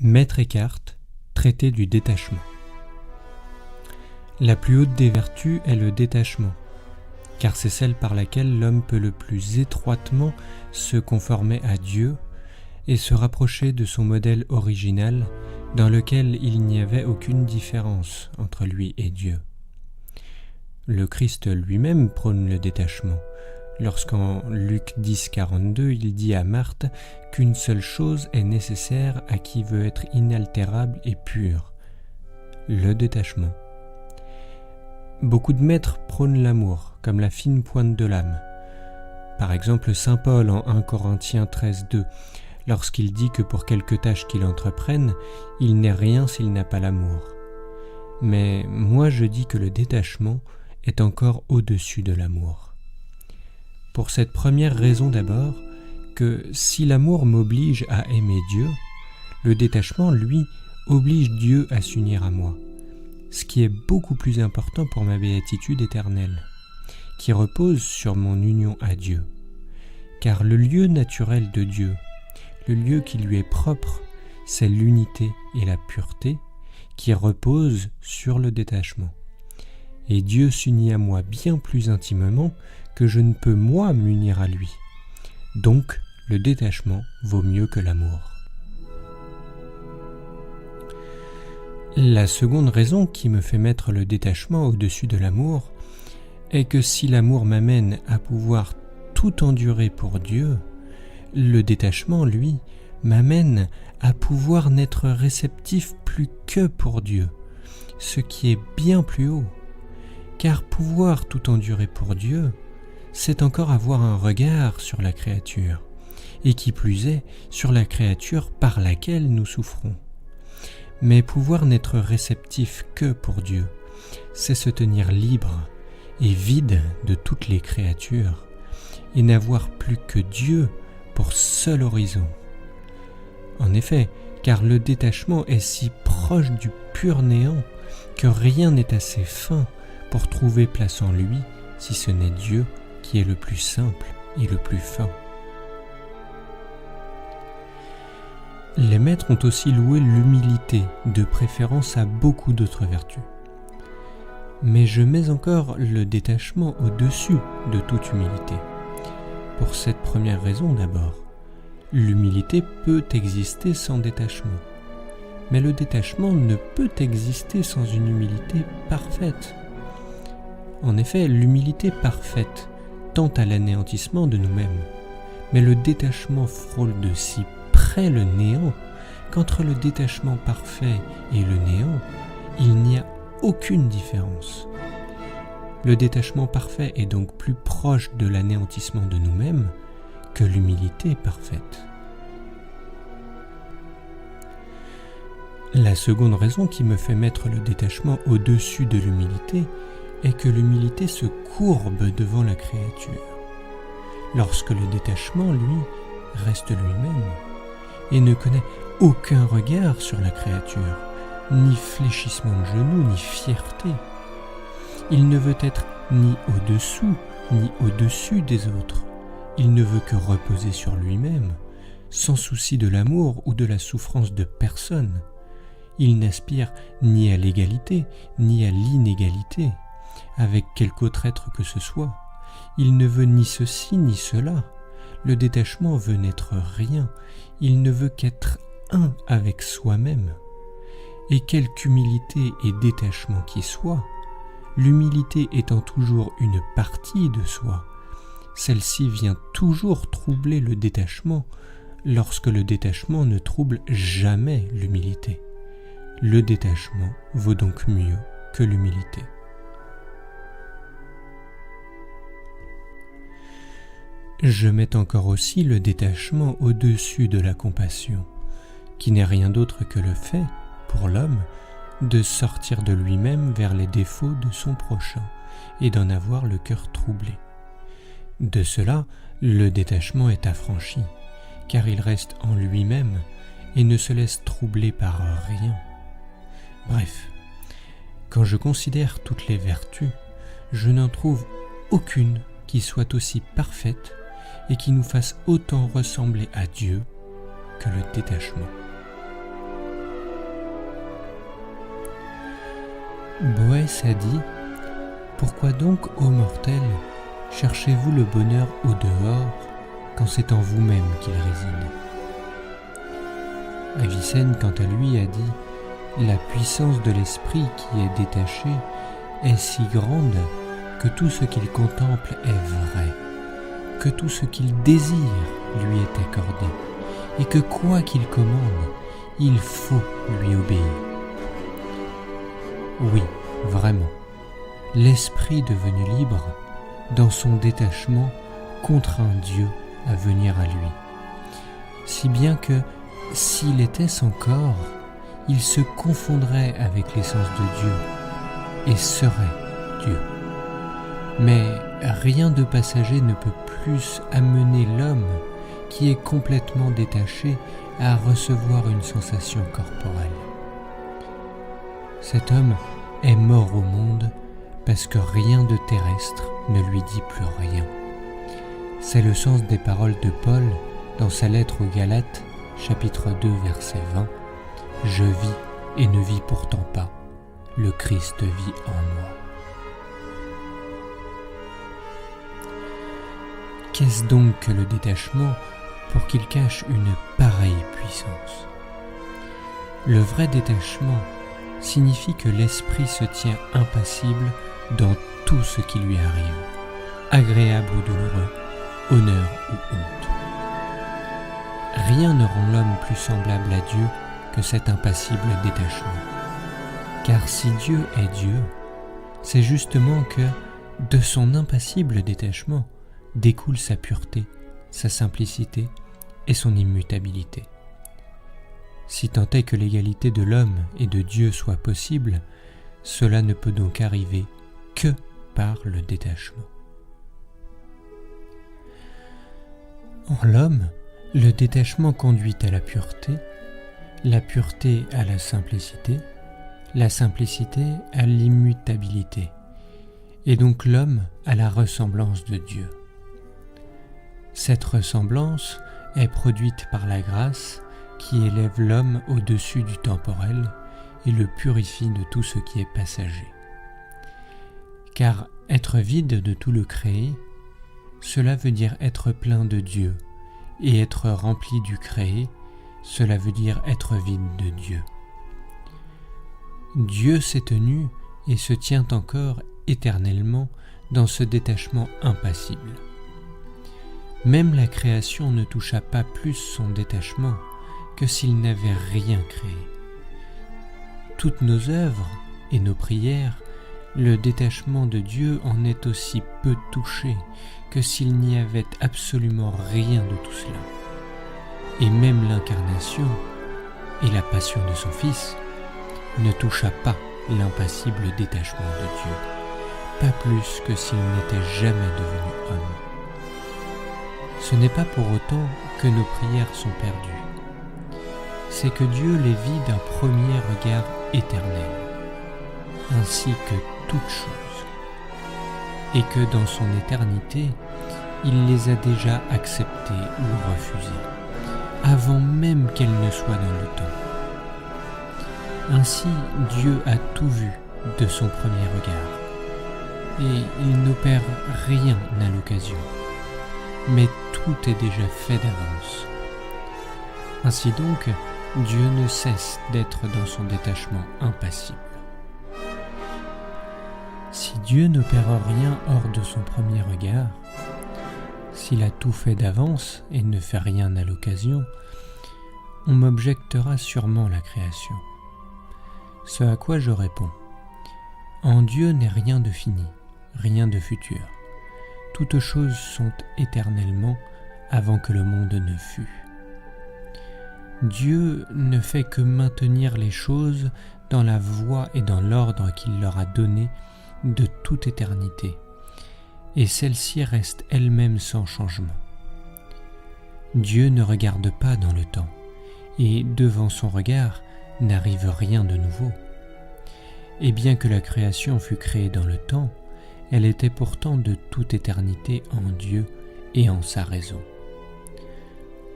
Maître Eckhart, traité du détachement. La plus haute des vertus est le détachement, car c'est celle par laquelle l'homme peut le plus étroitement se conformer à Dieu et se rapprocher de son modèle original dans lequel il n'y avait aucune différence entre lui et Dieu. Le Christ lui-même prône le détachement, lorsqu'en Luc 10, 42, il dit à Marthe qu'une seule chose est nécessaire à qui veut être inaltérable et pur, le détachement. Beaucoup de maîtres prônent l'amour comme la fine pointe de l'âme. Par exemple, saint Paul en 1 Corinthiens 13, 2, lorsqu'il dit que pour quelque tâche qu'il entreprenne, il n'est rien s'il n'a pas l'amour. Mais moi je dis que le détachement est encore au-dessus de l'amour. Pour cette première raison d'abord, que si l'amour m'oblige à aimer Dieu, le détachement, lui, oblige Dieu à s'unir à moi, ce qui est beaucoup plus important pour ma béatitude éternelle, qui repose sur mon union à Dieu. Car le lieu naturel de Dieu, le lieu qui lui est propre, c'est l'unité et la pureté qui reposent sur le détachement. Et Dieu s'unit à moi bien plus intimement que je ne peux moi m'unir à lui. Donc, le détachement vaut mieux que l'amour. La seconde raison qui me fait mettre le détachement au-dessus de l'amour est que si l'amour m'amène à pouvoir tout endurer pour Dieu, le détachement, lui, m'amène à pouvoir n'être réceptif plus que pour Dieu, ce qui est bien plus haut. Car pouvoir tout endurer pour Dieu, c'est encore avoir un regard sur la créature, et qui plus est, sur la créature par laquelle nous souffrons. Mais pouvoir n'être réceptif que pour Dieu, c'est se tenir libre et vide de toutes les créatures, et n'avoir plus que Dieu pour seul horizon. En effet, car le détachement est si proche du pur néant que rien n'est assez fin pour trouver place en lui, si ce n'est Dieu qui est le plus simple et le plus fin. Les maîtres ont aussi loué l'humilité, de préférence à beaucoup d'autres vertus. Mais je mets encore le détachement au-dessus de toute humilité. Pour cette première raison d'abord, l'humilité peut exister sans détachement. Mais le détachement ne peut exister sans une humilité parfaite. En effet, l'humilité parfaite tend à l'anéantissement de nous-mêmes, mais le détachement frôle de si près le néant qu'entre le détachement parfait et le néant, il n'y a aucune différence. Le détachement parfait est donc plus proche de l'anéantissement de nous-mêmes que l'humilité parfaite. La seconde raison qui me fait mettre le détachement au-dessus de l'humilité est que l'humilité se courbe devant la créature, lorsque le détachement, lui, reste lui-même et ne connaît aucun regard sur la créature, ni fléchissement de genoux, ni fierté. Il ne veut être ni au-dessous, ni au-dessus des autres. Il ne veut que reposer sur lui-même, sans souci de l'amour ou de la souffrance de personne. Il n'aspire ni à l'égalité, ni à l'inégalité avec quelque autre être que ce soit. Il ne veut ni ceci ni cela. Le détachement veut n'être rien. Il ne veut qu'être un avec soi-même. Et quelque humilité et détachement qui soit, l'humilité étant toujours une partie de soi, celle-ci vient toujours troubler le détachement lorsque le détachement ne trouble jamais l'humilité. Le détachement vaut donc mieux que l'humilité. Je mets encore aussi le détachement au-dessus de la compassion, qui n'est rien d'autre que le fait, pour l'homme, de sortir de lui-même vers les défauts de son prochain et d'en avoir le cœur troublé. De cela, le détachement est affranchi, car il reste en lui-même et ne se laisse troubler par rien. Bref, quand je considère toutes les vertus, je n'en trouve aucune qui soit aussi parfaite et qui nous fasse autant ressembler à Dieu que le détachement. Boès a dit : pourquoi donc, ô mortels, cherchez-vous le bonheur au dehors, quand c'est en vous-même qu'il réside ? Avicenne, quant à lui, a dit : la puissance de l'esprit qui est détaché est si grande que tout ce qu'il contemple est vrai, que tout ce qu'il désire lui est accordé, et que quoi qu'il commande, il faut lui obéir. Oui, vraiment, l'esprit devenu libre, dans son détachement, contraint Dieu à venir à lui, si bien que, s'il était sans corps, il se confondrait avec l'essence de Dieu et serait Dieu. Mais rien de passager ne peut plus amener l'homme qui est complètement détaché à recevoir une sensation corporelle. Cet homme est mort au monde parce que rien de terrestre ne lui dit plus rien. C'est le sens des paroles de Paul dans sa lettre aux Galates, chapitre 2, verset 20. « Je vis et ne vis pourtant pas, le Christ vit en moi. » Qu'est-ce donc que le détachement pour qu'il cache une pareille puissance ? Le vrai détachement signifie que l'esprit se tient impassible dans tout ce qui lui arrive, agréable ou douloureux, honneur ou honte. Rien ne rend l'homme plus semblable à Dieu que cet impassible détachement. Car si Dieu est Dieu, c'est justement que, de son impassible détachement, découle sa pureté, sa simplicité et son immutabilité. Si tant est que l'égalité de l'homme et de Dieu soit possible, cela ne peut donc arriver que par le détachement. En l'homme, le détachement conduit à la pureté à la simplicité à l'immutabilité, et donc l'homme à la ressemblance de Dieu. Cette ressemblance est produite par la grâce qui élève l'homme au-dessus du temporel et le purifie de tout ce qui est passager. Car être vide de tout le créé, cela veut dire être plein de Dieu, et être rempli du créé, cela veut dire être vide de Dieu. Dieu s'est tenu et se tient encore éternellement dans ce détachement impassible. Même la création ne toucha pas plus son détachement que s'il n'avait rien créé. Toutes nos œuvres et nos prières, le détachement de Dieu en est aussi peu touché que s'il n'y avait absolument rien de tout cela. Et même l'incarnation et la passion de son Fils ne toucha pas l'impassible détachement de Dieu, pas plus que s'il n'était jamais devenu homme. Ce n'est pas pour autant que nos prières sont perdues. C'est que Dieu les vit d'un premier regard éternel, ainsi que toutes choses, et que dans son éternité, il les a déjà acceptées ou refusées, avant même qu'elles ne soient dans le temps. Ainsi, Dieu a tout vu de son premier regard, et il n'opère rien à l'occasion, mais tout est déjà fait d'avance. Ainsi donc, Dieu ne cesse d'être dans son détachement impassible. Si Dieu n'opère rien hors de son premier regard, s'il a tout fait d'avance et ne fait rien à l'occasion, on m'objectera sûrement la création. Ce à quoi je réponds : en Dieu n'est rien de fini, rien de futur. Toutes choses sont éternellement avant que le monde ne fût. Dieu ne fait que maintenir les choses dans la voie et dans l'ordre qu'il leur a donné de toute éternité, et celle-ci reste elle-même sans changement. Dieu ne regarde pas dans le temps, et devant son regard n'arrive rien de nouveau. Et bien que la création fût créée dans le temps, elle était pourtant de toute éternité en Dieu et en sa raison.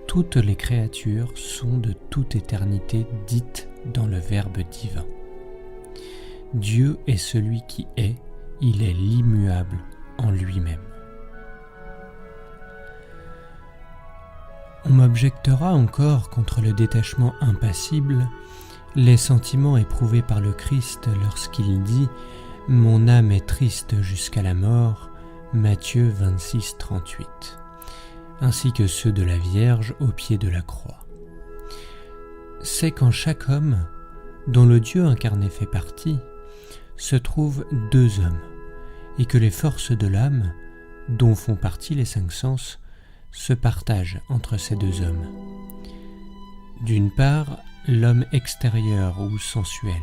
Toutes les créatures sont de toute éternité dites dans le Verbe divin. Dieu est celui qui est, il est l'immuable en lui-même. On m'objectera encore contre le détachement impassible les sentiments éprouvés par le Christ lorsqu'il dit « Mon âme est triste jusqu'à la mort » Matthieu 26, 38, ainsi que ceux de la Vierge au pied de la croix. C'est qu'en chaque homme, dont le Dieu incarné fait partie, se trouvent deux hommes, et que les forces de l'âme, dont font partie les cinq sens, se partagent entre ces deux hommes. D'une part, l'homme extérieur ou sensuel,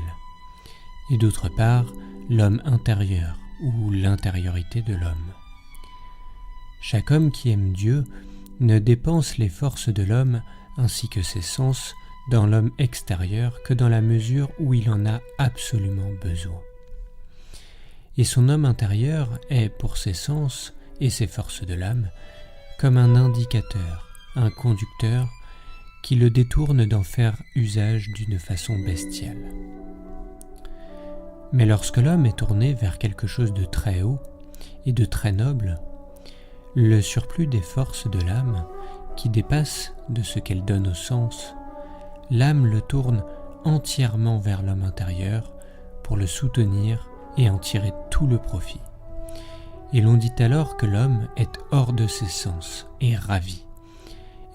et d'autre part, l'homme intérieur ou l'intériorité de l'homme. Chaque homme qui aime Dieu ne dépense les forces de l'homme ainsi que ses sens dans l'homme extérieur que dans la mesure où il en a absolument besoin. Et son homme intérieur est, pour ses sens et ses forces de l'âme, comme un indicateur, un conducteur, qui le détourne d'en faire usage d'une façon bestiale. Mais lorsque l'homme est tourné vers quelque chose de très haut et de très noble, le surplus des forces de l'âme, qui dépasse de ce qu'elle donne au sens, l'âme le tourne entièrement vers l'homme intérieur pour le soutenir et en tirer tout le profit. Et l'on dit alors que l'homme est hors de ses sens et ravi,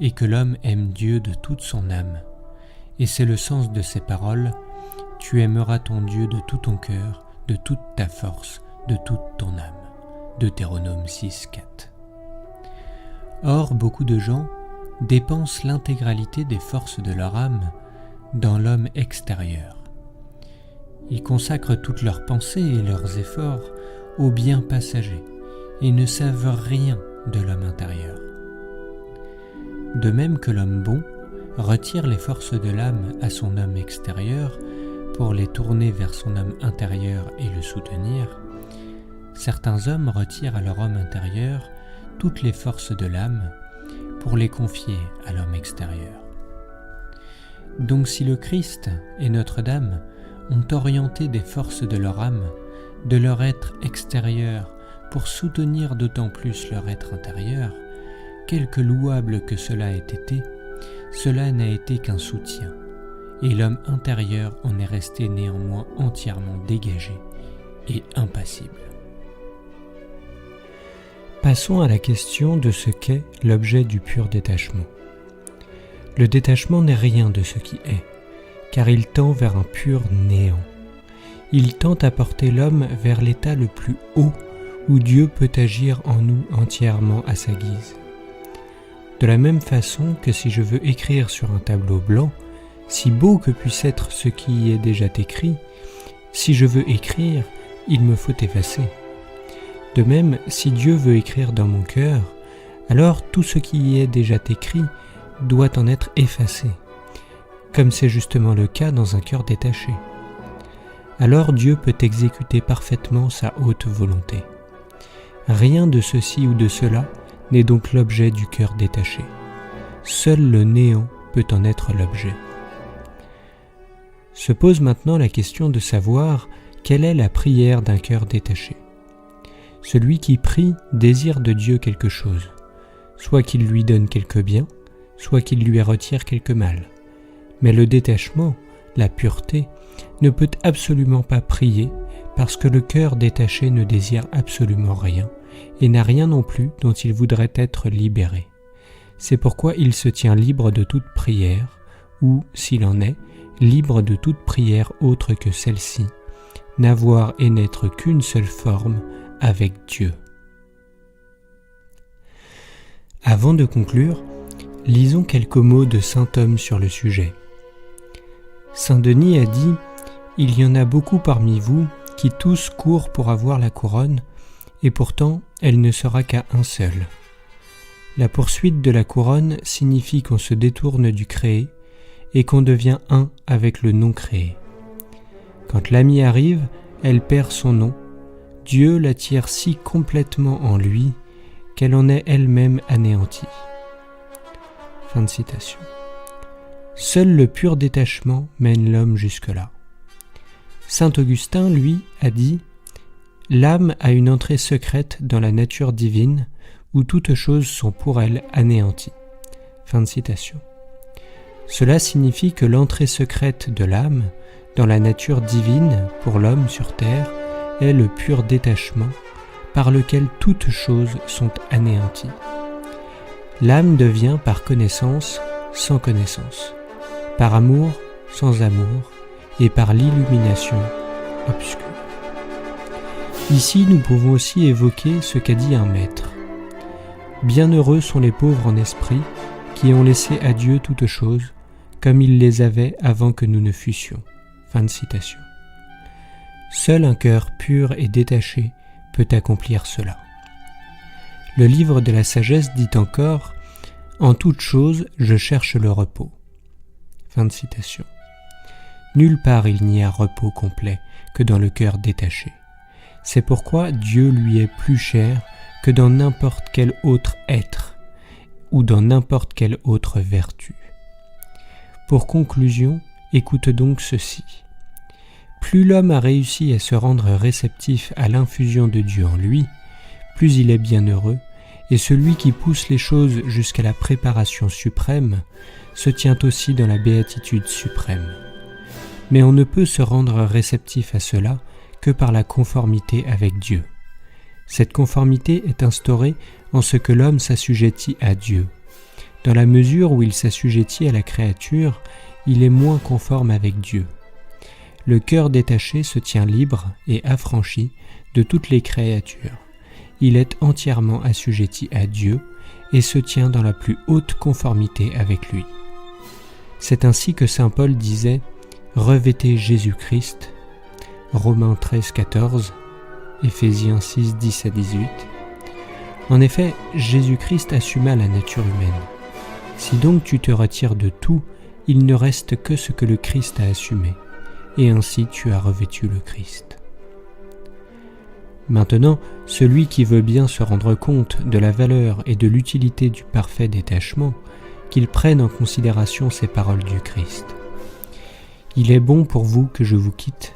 et que l'homme aime Dieu de toute son âme. Et c'est le sens de ces paroles « Tu aimeras ton Dieu de tout ton cœur, de toute ta force, de toute ton âme » Deutéronome 6, 4. Or, beaucoup de gens dépensent l'intégralité des forces de leur âme dans l'homme extérieur. Ils consacrent toutes leurs pensées et leurs efforts au bien passager et ne savent rien de l'homme intérieur. De même que l'homme bon retire les forces de l'âme à son homme extérieur pour les tourner vers son homme intérieur et le soutenir, certains hommes retirent à leur homme intérieur toutes les forces de l'âme pour les confier à l'homme extérieur. Donc si le Christ et Notre-Dame ont orienté des forces de leur âme, de leur être extérieur, pour soutenir d'autant plus leur être intérieur, quelque louable que cela ait été, cela n'a été qu'un soutien, et l'homme intérieur en est resté néanmoins entièrement dégagé et impassible. Passons à la question de ce qu'est l'objet du pur détachement. Le détachement n'est rien de ce qui est, car il tend vers un pur néant. Il tend à porter l'homme vers l'état le plus haut où Dieu peut agir en nous entièrement à sa guise. De la même façon que si je veux écrire sur un tableau blanc, si beau que puisse être ce qui y est déjà écrit, si je veux écrire, il me faut effacer. De même, si Dieu veut écrire dans mon cœur, alors tout ce qui y est déjà écrit doit en être effacé, comme c'est justement le cas dans un cœur détaché. Alors Dieu peut exécuter parfaitement sa haute volonté. Rien de ceci ou de cela n'est donc l'objet du cœur détaché. Seul le néant peut en être l'objet. Se pose maintenant la question de savoir quelle est la prière d'un cœur détaché. Celui qui prie désire de Dieu quelque chose, soit qu'il lui donne quelque bien, soit qu'il lui retire quelque mal. Mais le détachement, la pureté, ne peut absolument pas prier parce que le cœur détaché ne désire absolument rien et n'a rien non plus dont il voudrait être libéré. C'est pourquoi il se tient libre de toute prière, ou, s'il en est, libre de toute prière autre que celle-ci, n'avoir et n'être qu'une seule forme avec Dieu. Avant de conclure, lisons quelques mots de saint Homme sur le sujet. Saint Denis a dit « Il y en a beaucoup parmi vous qui tous courent pour avoir la couronne, et pourtant elle ne sera qu'à un seul. La poursuite de la couronne signifie qu'on se détourne du créé et qu'on devient un avec le non créé. Quand l'amie arrive, elle perd son nom. Dieu l'attire si complètement en lui qu'elle en est elle-même anéantie. » Fin de citation. Seul le pur détachement mène l'homme jusque-là. Saint Augustin, lui, a dit « L'âme a une entrée secrète dans la nature divine, où toutes choses sont pour elle anéanties. » Fin de citation. Cela signifie que l'entrée secrète de l'âme dans la nature divine pour l'homme sur terre est le pur détachement par lequel toutes choses sont anéanties. L'âme devient par connaissance sans connaissance, par amour sans amour et par l'illumination obscure. Ici, nous pouvons aussi évoquer ce qu'a dit un maître. Bienheureux sont les pauvres en esprit qui ont laissé à Dieu toutes choses comme il les avait avant que nous ne fussions. Fin de citation. Seul un cœur pur et détaché peut accomplir cela. Le livre de la sagesse dit encore « En toute chose, je cherche le repos. » Fin de citation. Nulle part il n'y a repos complet que dans le cœur détaché. C'est pourquoi Dieu lui est plus cher que dans n'importe quel autre être ou dans n'importe quelle autre vertu. Pour conclusion, écoute donc ceci. Plus l'homme a réussi à se rendre réceptif à l'infusion de Dieu en lui, plus il est bienheureux, et celui qui pousse les choses jusqu'à la préparation suprême se tient aussi dans la béatitude suprême. Mais on ne peut se rendre réceptif à cela que par la conformité avec Dieu. Cette conformité est instaurée en ce que l'homme s'assujettit à Dieu. Dans la mesure où il s'assujettit à la créature, il est moins conforme avec Dieu. Le cœur détaché se tient libre et affranchi de toutes les créatures. Il est entièrement assujetti à Dieu et se tient dans la plus haute conformité avec lui. C'est ainsi que saint Paul disait « Revêtez Jésus-Christ » Romains 13,14, Éphésiens 6, 10 à 18. En effet, Jésus-Christ assuma la nature humaine. Si donc tu te retires de tout, il ne reste que ce que le Christ a assumé, et ainsi tu as revêtu le Christ. Maintenant, celui qui veut bien se rendre compte de la valeur et de l'utilité du parfait détachement, qu'il prenne en considération ces paroles du Christ. Il est bon pour vous que je vous quitte,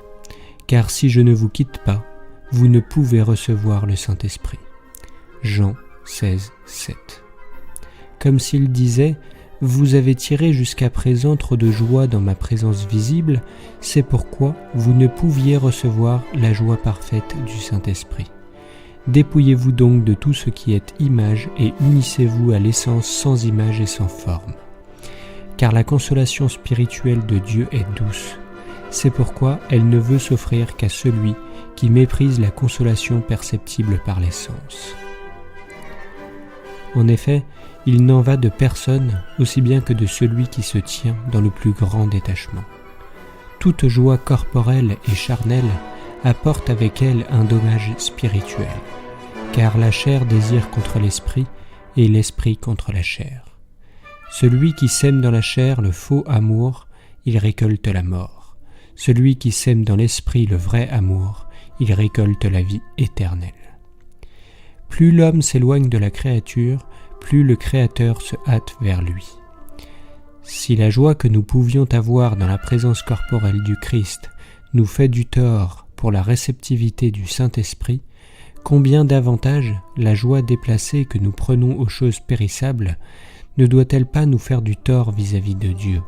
car si je ne vous quitte pas, vous ne pouvez recevoir le Saint-Esprit. Jean 16, 7. Comme s'il disait « Vous avez tiré jusqu'à présent trop de joie dans ma présence visible, c'est pourquoi vous ne pouviez recevoir la joie parfaite du Saint-Esprit. Dépouillez-vous donc de tout ce qui est image et unissez-vous à l'essence sans image et sans forme. Car la consolation spirituelle de Dieu est douce. C'est pourquoi elle ne veut s'offrir qu'à celui qui méprise la consolation perceptible par les sens. » En effet, il n'en va de personne aussi bien que de celui qui se tient dans le plus grand détachement. Toute joie corporelle et charnelle apporte avec elle un dommage spirituel, car la chair désire contre l'esprit et l'esprit contre la chair. Celui qui sème dans la chair le faux amour, il récolte la mort. Celui qui sème dans l'esprit le vrai amour, il récolte la vie éternelle. Plus l'homme s'éloigne de la créature, plus le Créateur se hâte vers lui. Si la joie que nous pouvions avoir dans la présence corporelle du Christ nous fait du tort pour la réceptivité du Saint-Esprit, combien davantage la joie déplacée que nous prenons aux choses périssables ne doit-elle pas nous faire du tort vis-à-vis de Dieu ?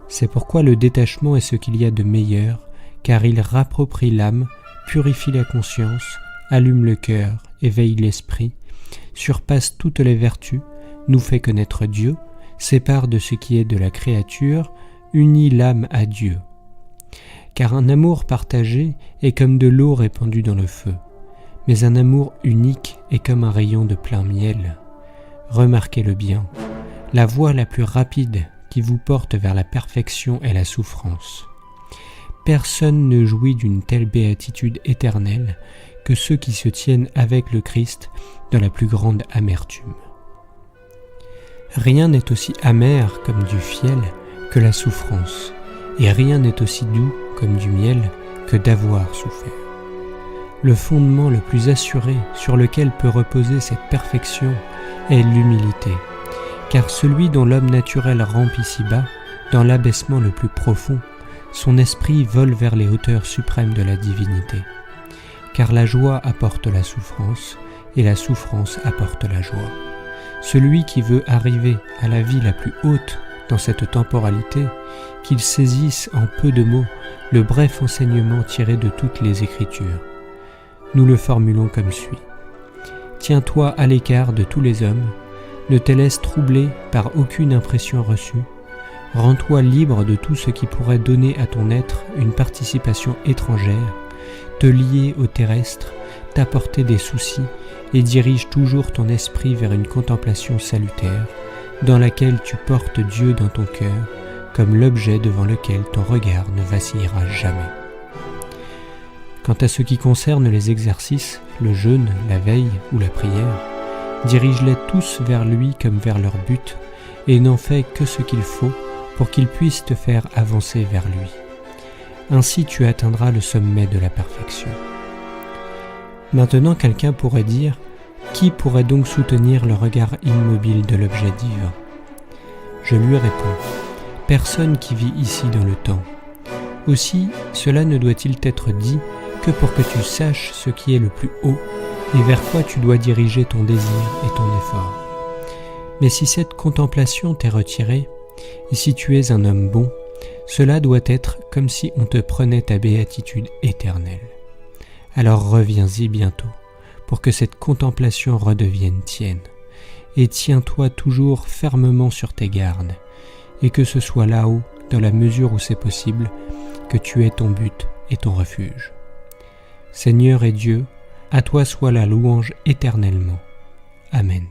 C'est pourquoi le détachement est ce qu'il y a de meilleur, car il rapproprie l'âme, purifie la conscience, allume le cœur, éveille l'esprit, surpasse toutes les vertus, nous fait connaître Dieu, sépare de ce qui est de la créature, unit l'âme à Dieu. Car un amour partagé est comme de l'eau répandue dans le feu, mais un amour unique est comme un rayon de plein miel. Remarquez-le bien, la voie la plus rapide qui vous porte vers la perfection est la souffrance. Personne ne jouit d'une telle béatitude éternelle que ceux qui se tiennent avec le Christ dans la plus grande amertume. Rien n'est aussi amer comme du fiel que la souffrance, et rien n'est aussi doux comme du miel que d'avoir souffert. Le fondement le plus assuré sur lequel peut reposer cette perfection est l'humilité, car celui dont l'homme naturel rampe ici-bas, dans l'abaissement le plus profond, son esprit vole vers les hauteurs suprêmes de la divinité. Car la joie apporte la souffrance, et la souffrance apporte la joie. Celui qui veut arriver à la vie la plus haute dans cette temporalité, qu'il saisisse en peu de mots le bref enseignement tiré de toutes les Écritures. Nous le formulons comme suit. Tiens-toi à l'écart de tous les hommes, ne te laisse troubler par aucune impression reçue, rends-toi libre de tout ce qui pourrait donner à ton être une participation étrangère, te lier au terrestre, t'apporter des soucis et dirige toujours ton esprit vers une contemplation salutaire, dans laquelle tu portes Dieu dans ton cœur, comme l'objet devant lequel ton regard ne vacillera jamais. Quant à ce qui concerne les exercices, le jeûne, la veille ou la prière, dirige-les tous vers lui comme vers leur but, et n'en fais que ce qu'il faut pour qu'il puisse te faire avancer vers lui. Ainsi tu atteindras le sommet de la perfection. Maintenant, quelqu'un pourrait dire « Qui pourrait donc soutenir le regard immobile de l'objet divin ?» Je lui réponds « Personne qui vit ici dans le temps. Aussi, cela ne doit-il être dit que pour que tu saches ce qui est le plus haut et vers quoi tu dois diriger ton désir et ton effort. Mais si cette contemplation t'est retirée, et si tu es un homme bon, cela doit être comme si on te prenait ta béatitude éternelle. Alors reviens-y bientôt, pour que cette contemplation redevienne tienne, et tiens-toi toujours fermement sur tes gardes, et que ce soit là-haut, dans la mesure où c'est possible, que tu aies ton but et ton refuge. Seigneur et Dieu, à toi soit la louange éternellement. Amen.